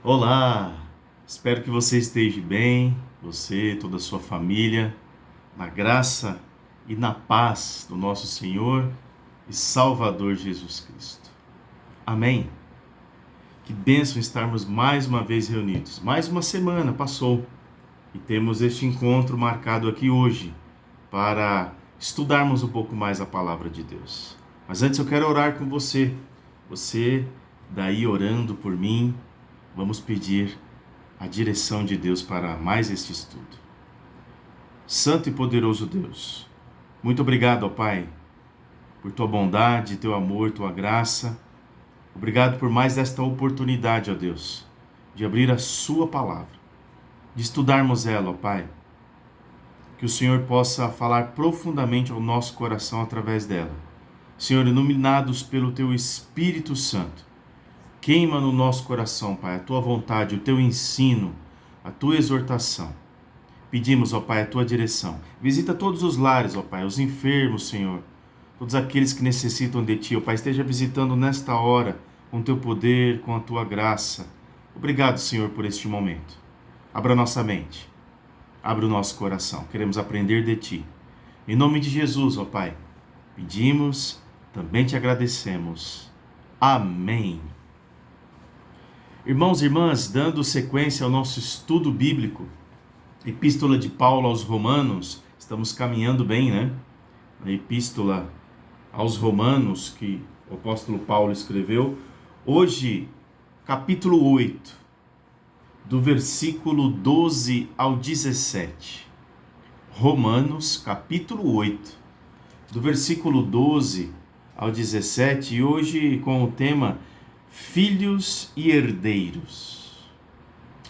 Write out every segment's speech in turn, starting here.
Olá, espero que você esteja bem, você, toda a sua família, na graça e na paz do nosso Senhor e Salvador Jesus Cristo. Amém. Que bênção estarmos mais uma vez reunidos. Mais uma semana passou e temos este encontro marcado aqui hoje para estudarmos um pouco mais a palavra de Deus. Mas antes eu quero orar com você. Você daí orando por mim, vamos pedir a direção de Deus para mais este estudo. Santo e poderoso Deus, muito obrigado, ó Pai, por tua bondade, teu amor, tua graça. Obrigado por mais esta oportunidade, ó Deus, de abrir a sua palavra, de estudarmos ela, ó Pai. Que o Senhor possa falar profundamente ao nosso coração através dela. Senhor, iluminados pelo teu Espírito Santo, queima no nosso coração, Pai, a tua vontade, o teu ensino, a tua exortação. Pedimos, ó Pai, a tua direção. Visita todos os lares, ó Pai, os enfermos, Senhor. Todos aqueles que necessitam de ti, ó Pai, esteja visitando nesta hora com teu poder, com a tua graça. Obrigado, Senhor, por este momento. Abra nossa mente. Abra o nosso coração. Queremos aprender de ti. Em nome de Jesus, ó Pai, pedimos, também te agradecemos. Amém. Irmãos e irmãs, dando sequência ao nosso estudo bíblico, Epístola de Paulo aos Romanos, estamos caminhando bem, né? A Epístola aos Romanos, que o apóstolo Paulo escreveu. Hoje, capítulo 8, do versículo 12 ao 17. Romanos, capítulo 8, do versículo 12 ao 17, e hoje com o tema Filhos e herdeiros.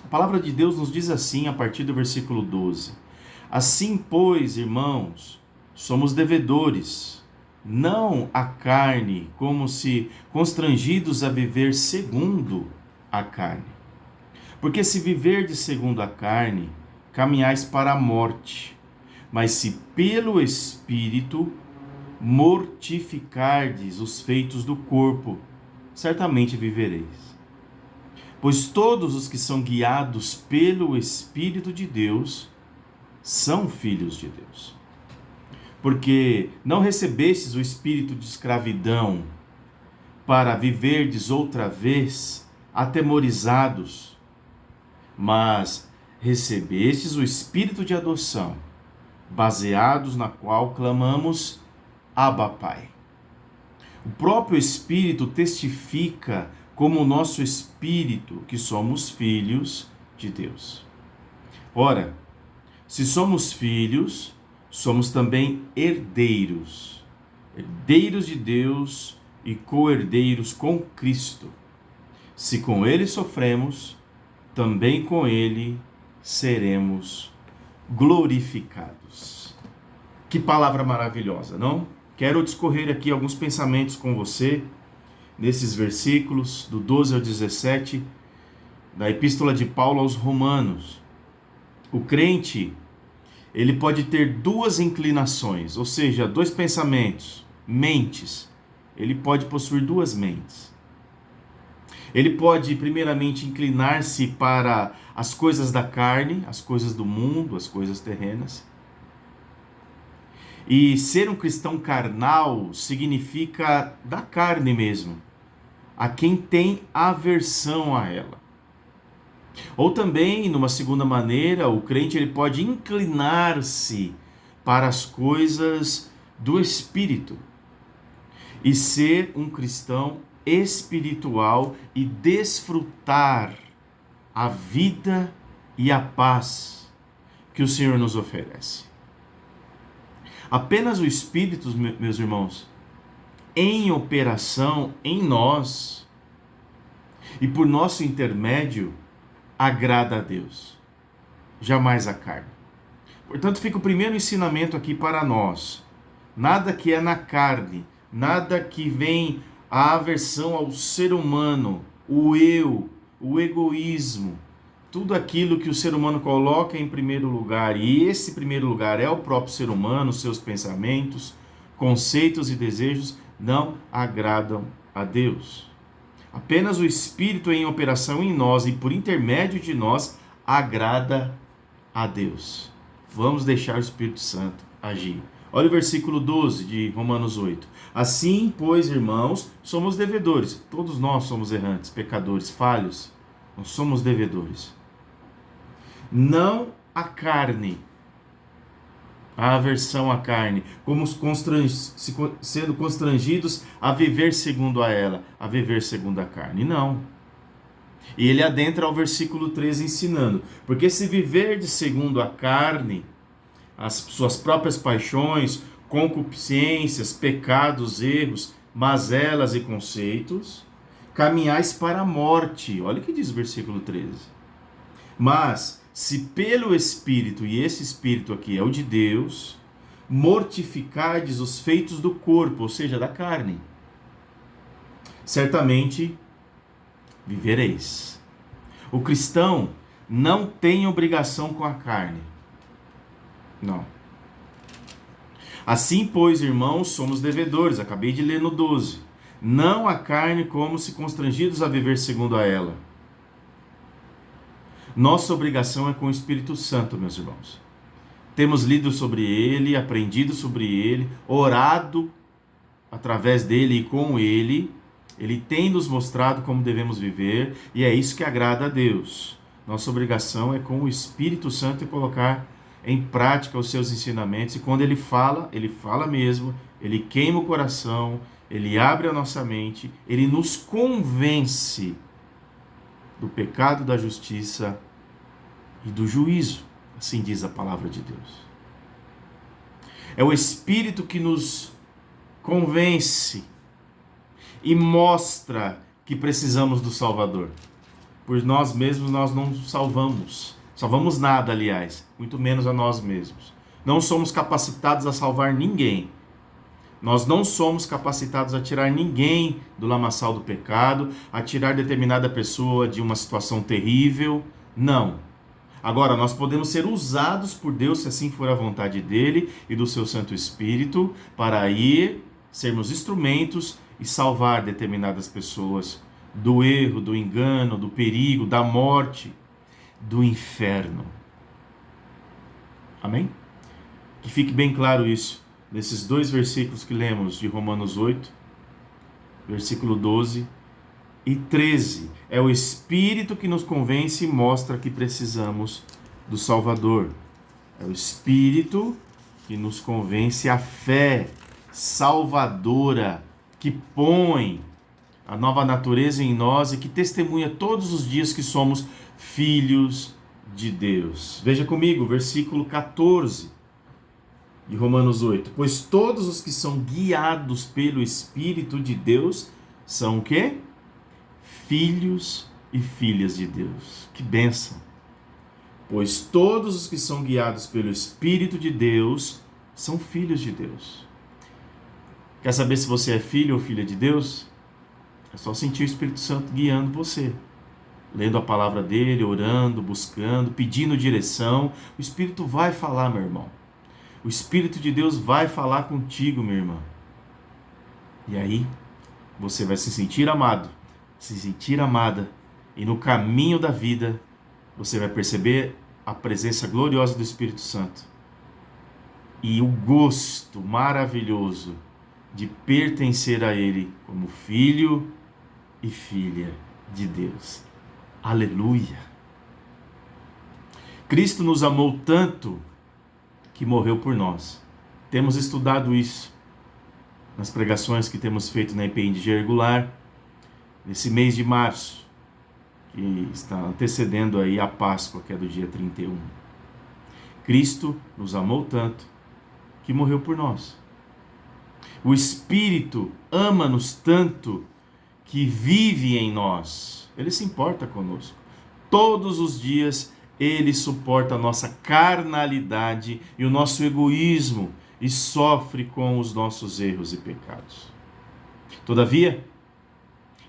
A palavra de Deus nos diz assim, a partir do versículo 12: Assim, pois, irmãos, somos devedores, não à carne, como se constrangidos a viver segundo a carne. Porque se viverdes segundo a carne, caminhais para a morte, mas se pelo Espírito mortificardes os feitos do corpo, certamente vivereis. Pois todos os que são guiados pelo Espírito de Deus são filhos de Deus. Porque não recebestes o espírito de escravidão para viverdes outra vez atemorizados, mas recebestes o espírito de adoção, baseados na qual clamamos Abba, Pai. O próprio Espírito testifica como o nosso espírito que somos filhos de Deus. Ora, se somos filhos, somos também herdeiros, herdeiros de Deus e co-herdeiros com Cristo. Se com Ele sofremos, também com Ele seremos glorificados. Que palavra maravilhosa, não? Quero discorrer aqui alguns pensamentos com você, nesses versículos, do 12 ao 17, da Epístola de Paulo aos Romanos. O crente, ele pode ter duas inclinações, ou seja, dois pensamentos, mentes. Ele pode possuir duas mentes. Ele pode, primeiramente, inclinar-se para as coisas da carne, as coisas do mundo, as coisas terrenas. E ser um cristão carnal significa da carne mesmo, a quem tem aversão a ela. Ou também, numa segunda maneira, o crente ele pode inclinar-se para as coisas do Espírito e ser um cristão espiritual e desfrutar a vida e a paz que o Senhor nos oferece. Apenas o Espírito, meus irmãos, em operação em nós e por nosso intermédio, agrada a Deus, jamais a carne. Portanto, fica o primeiro ensinamento aqui para nós. Nada que é na carne, nada que vem a aversão ao ser humano, o eu, o egoísmo, tudo aquilo que o ser humano coloca em primeiro lugar, e esse primeiro lugar é o próprio ser humano, seus pensamentos, conceitos e desejos, não agradam a Deus. Apenas o Espírito em operação em nós e por intermédio de nós agrada a Deus. Vamos deixar o Espírito Santo agir. Olha o versículo 12 de Romanos 8. Assim, pois, irmãos, somos devedores. Todos nós somos errantes, pecadores, falhos. Nós somos devedores. Não a carne, a aversão à carne, como sendo constrangidos a viver segundo a ela, a viver segundo a carne. Não. E ele adentra ao versículo 13 ensinando, porque se viver de segundo a carne, as suas próprias paixões, concupiscências, pecados, erros, mazelas e conceitos, caminhais para a morte. Olha o que diz o versículo 13. Mas, se pelo Espírito, e esse Espírito aqui é o de Deus, mortificardes os feitos do corpo, ou seja, da carne, certamente vivereis. O cristão não tem obrigação com a carne. Não. Assim, pois, irmãos, somos devedores. Acabei de ler no 12. Não a carne, como se constrangidos a viver segundo a ela. Nossa obrigação é com o Espírito Santo, meus irmãos. Temos lido sobre ele, aprendido sobre ele, orado através dele e com ele. Ele tem nos mostrado como devemos viver e é isso que agrada a Deus. Nossa obrigação é com o Espírito Santo e colocar em prática os seus ensinamentos. E quando ele fala mesmo, ele queima o coração, ele abre a nossa mente, ele nos convence do pecado, da justiça e do juízo. Assim diz a palavra de Deus. É o Espírito que nos convence e mostra que precisamos do Salvador. Por nós mesmos nós não salvamos nada, aliás, muito menos a nós mesmos. Não somos capacitados a salvar ninguém. Nós não somos capacitados a tirar ninguém do lamaçal do pecado, a tirar determinada pessoa de uma situação terrível. Não. Agora, nós podemos ser usados por Deus, se assim for a vontade dele e do seu Santo Espírito, para ir, sermos instrumentos e salvar determinadas pessoas do erro, do engano, do perigo, da morte, do inferno. Amém? Que fique bem claro isso, nesses dois versículos que lemos de Romanos 8, versículo 12 e 13. É o Espírito que nos convence e mostra que precisamos do Salvador. É o Espírito que nos convence a fé salvadora, que põe a nova natureza em nós e que testemunha todos os dias que somos filhos de Deus. Veja comigo, versículo 14 de Romanos 8. Pois todos os que são guiados pelo Espírito de Deus são o quê? Filhos e filhas de Deus. Que bênção! Pois todos os que são guiados pelo Espírito de Deus são filhos de Deus. Quer saber se você é filho ou filha de Deus? É só sentir o Espírito Santo guiando você. Lendo a palavra dele, orando, buscando, pedindo direção. O Espírito vai falar, meu irmão. O Espírito de Deus vai falar contigo, minha irmã. E aí, você vai se sentir amado, se sentir amada. E no caminho da vida, você vai perceber a presença gloriosa do Espírito Santo. E o gosto maravilhoso de pertencer a Ele como filho e filha de Deus. Aleluia! Cristo nos amou tanto que morreu por nós. Temos estudado isso nas pregações que temos feito na IPNG regular, nesse mês de março, que está antecedendo aí a Páscoa, que é do dia 31. Cristo nos amou tanto que morreu por nós. O Espírito ama-nos tanto que vive em nós. Ele se importa conosco. Todos os dias Ele suporta a nossa carnalidade e o nosso egoísmo e sofre com os nossos erros e pecados. Todavia,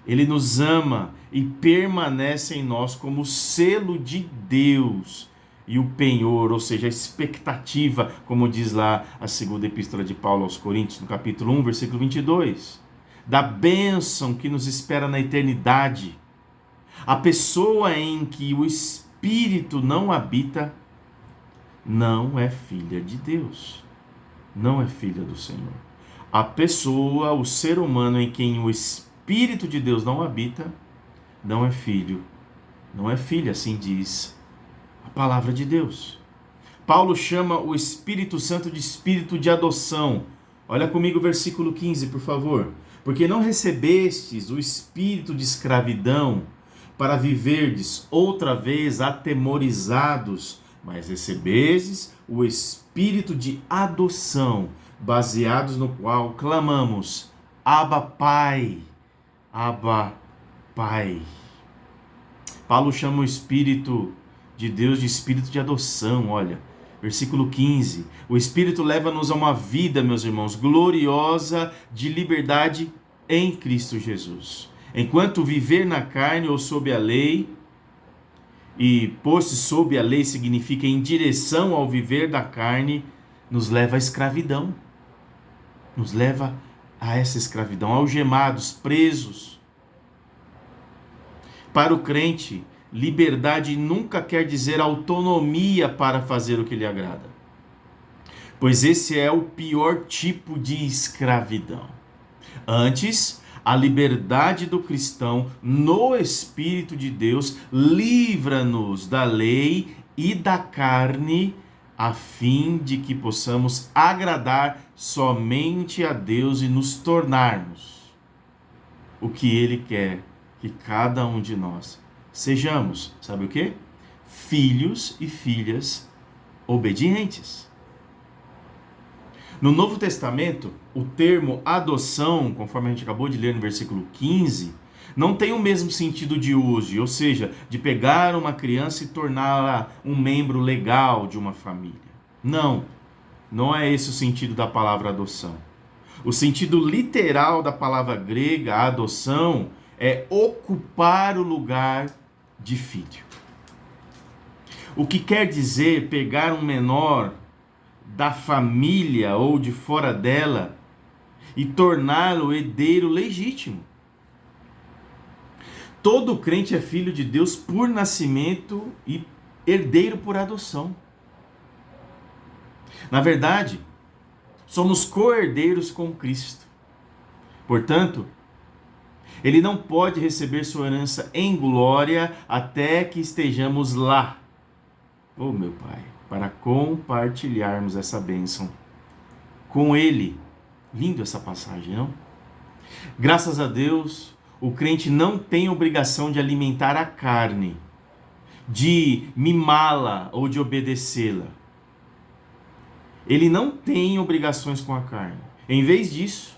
Ele nos ama e permanece em nós como selo de Deus e o penhor, ou seja, a expectativa, como diz lá a segunda epístola de Paulo aos Coríntios, no capítulo 1, versículo 22. da bênção que nos espera na eternidade. A pessoa em que o Espírito não habita não é filha de Deus, não é filha do Senhor. A pessoa, o ser humano em quem o Espírito de Deus não habita, não é filho, não é filha, assim diz a palavra de Deus. Paulo chama o Espírito Santo de Espírito de adoção. Olha comigo o versículo 15, por favor. Porque não recebestes o espírito de escravidão para viverdes outra vez atemorizados, mas recebestes o espírito de adoção, baseados no qual clamamos: Abba, Pai. Abba, Pai. Paulo chama o Espírito de Deus de espírito de adoção, olha. Versículo 15. O Espírito leva-nos a uma vida, meus irmãos, gloriosa de liberdade em Cristo Jesus. Enquanto viver na carne ou sob a lei, e pôr-se sob a lei significa em direção ao viver da carne, nos leva à escravidão. Nos leva a essa escravidão, algemados, presos. Para o crente, liberdade nunca quer dizer autonomia para fazer o que lhe agrada, pois esse é o pior tipo de escravidão. Antes, a liberdade do cristão no Espírito de Deus livra-nos da lei e da carne, a fim de que possamos agradar somente a Deus e nos tornarmos o que Ele quer que cada um de nós sejamos, sabe o quê? Filhos e filhas obedientes. No Novo Testamento, o termo adoção, conforme a gente acabou de ler no versículo 15, não tem o mesmo sentido de hoje, ou seja, de pegar uma criança e torná-la um membro legal de uma família. Não é esse o sentido da palavra adoção. O sentido literal da palavra grega, adoção, é ocupar o lugar de filho. O que quer dizer pegar um menor da família ou de fora dela e torná-lo herdeiro legítimo. Todo crente é filho de Deus por nascimento e herdeiro por adoção. Na verdade, somos co-herdeiros com Cristo. Portanto, Ele não pode receber sua herança em glória até que estejamos lá. Oh, meu Pai, para compartilharmos essa bênção com Ele. Lindo essa passagem, não? Graças a Deus, o crente não tem obrigação de alimentar a carne, de mimá-la ou de obedecê-la. Ele não tem obrigações com a carne. Em vez disso,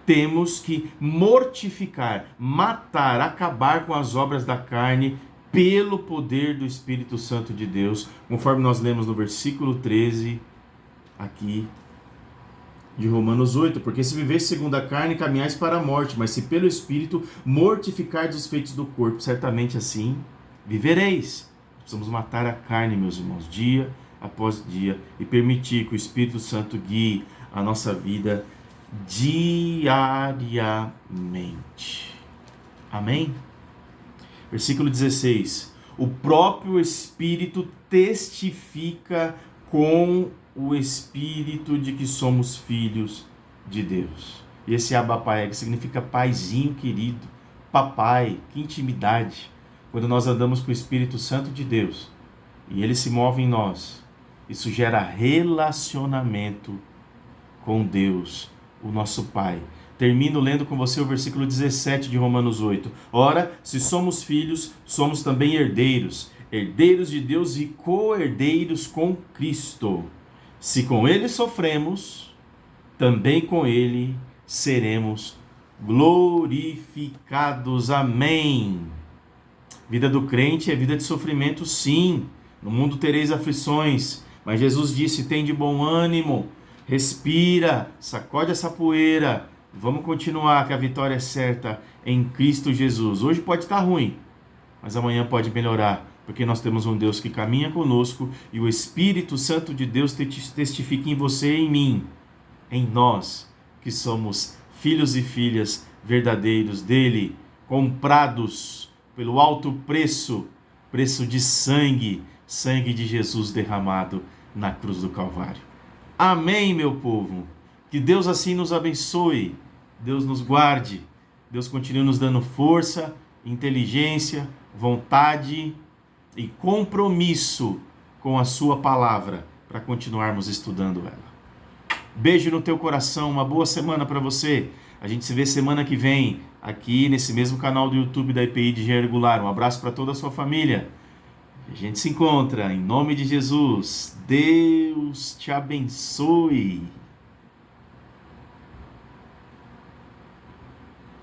temos que mortificar, matar, acabar com as obras da carne pelo poder do Espírito Santo de Deus, conforme nós lemos no versículo 13 aqui de Romanos 8. Porque se viveis segundo a carne, caminhais para a morte, mas se pelo Espírito mortificardes os feitos do corpo, certamente assim vivereis. Precisamos matar a carne, meus irmãos, dia após dia, e permitir que o Espírito Santo guie a nossa vida diariamente. Amém? Versículo 16. O próprio Espírito testifica com o Espírito de que somos filhos de Deus. E esse Abba Pai, que significa paizinho querido, papai, que intimidade. Quando nós andamos com o Espírito Santo de Deus e Ele se move em nós, isso gera relacionamento com Deus, o nosso Pai. Termino lendo com você o versículo 17 de Romanos 8. Ora, se somos filhos, somos também herdeiros, herdeiros de Deus e co-herdeiros com Cristo. Se com Ele sofremos, também com Ele seremos glorificados. Amém. Vida do crente é vida de sofrimento, sim. No mundo tereis aflições, mas Jesus disse: tem de bom ânimo. Respira, sacode essa poeira, vamos continuar, que a vitória é certa em Cristo Jesus. Hoje pode estar ruim, mas amanhã pode melhorar, porque nós temos um Deus que caminha conosco e o Espírito Santo de Deus testifica em você e em mim, em nós, que somos filhos e filhas verdadeiros dele, comprados pelo alto preço, preço de sangue, sangue de Jesus derramado na cruz do Calvário. Amém, meu povo. Que Deus assim nos abençoe, Deus nos guarde, Deus continue nos dando força, inteligência, vontade e compromisso com a sua palavra para continuarmos estudando ela. Beijo no teu coração, uma boa semana para você. A gente se vê semana que vem aqui nesse mesmo canal do YouTube da IPI de Engenharia Regular. Um abraço para toda a sua família. A gente se encontra em nome de Jesus. Deus te abençoe.